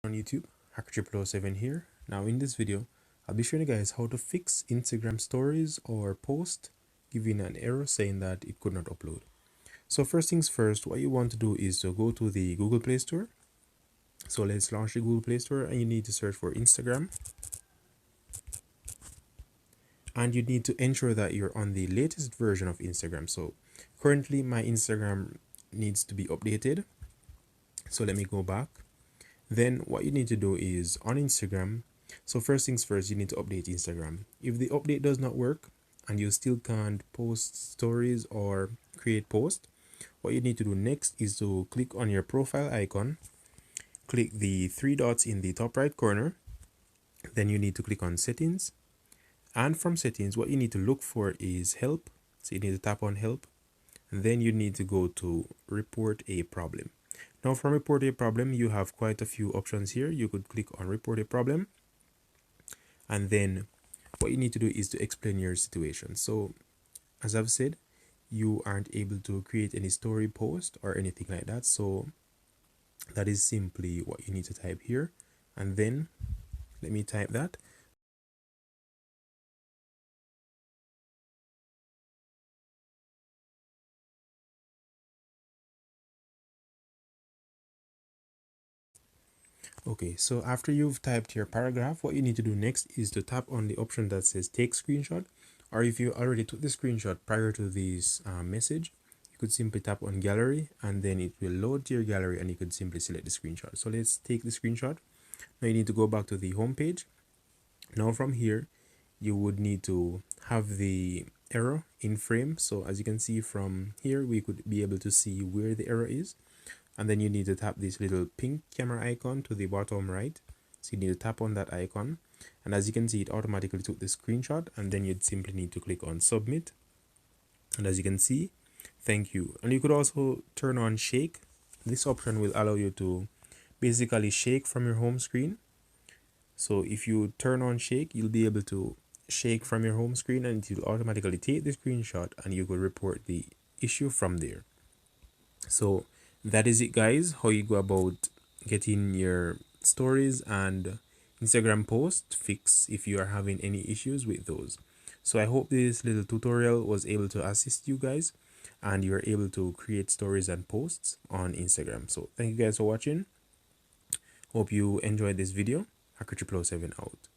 On YouTube, Hacker007 here. Now in this video, I'll be showing you guys how to fix Instagram stories or post giving an error saying that it could not upload. So first things first, what you want to do is to go to the Google Play Store. So let's launch the Google Play Store and you need to search for Instagram. And you need to ensure that you're on the latest version of Instagram. So currently my Instagram needs to be updated. So let me go back. Then what you need to do is on Instagram. So first things first, you need to update Instagram. If the update does not work and you still can't post stories or create posts, what you need to do next is to click on your profile icon, click the three dots in the top right corner. Then you need to click on settings. And from settings, what you need to look for is help. So you need to tap on help. And then you need to go to report a problem. Now from report a problem, you have quite a few options here. You could click on report a problem. And then what you need to do is to explain your situation. So as I've said, you aren't able to create any story post or anything like that. So that is simply what you need to type here. And then let me type that. Okay, so after you've typed your paragraph, what you need to do next is to tap on the option that says take screenshot. Or if you already took the screenshot prior to this message, you could simply tap on gallery and then it will load to your gallery and you could simply select the screenshot. So let's take the screenshot. Now you need to go back to the home page. Now from here, you would need to have the error in frame. So as you can see from here, we could be able to see where the error is. And then you need to tap this little pink camera icon to the bottom right. So you need to tap on that icon. And as you can see, it automatically took the screenshot. And then you'd simply need to click on submit. And as you can see, thank you. And you could also turn on shake. This option will allow you to basically shake from your home screen. So if you turn on shake, you'll be able to shake from your home screen and it will automatically take the screenshot and you could report the issue from there. So that is it, guys, how you go about getting your stories and Instagram posts fixed if you are having any issues with those. So I hope this little tutorial was able to assist you guys and you're able to create stories and posts on Instagram. So thank you guys for watching. Hope you enjoyed this video. Hacker007 out.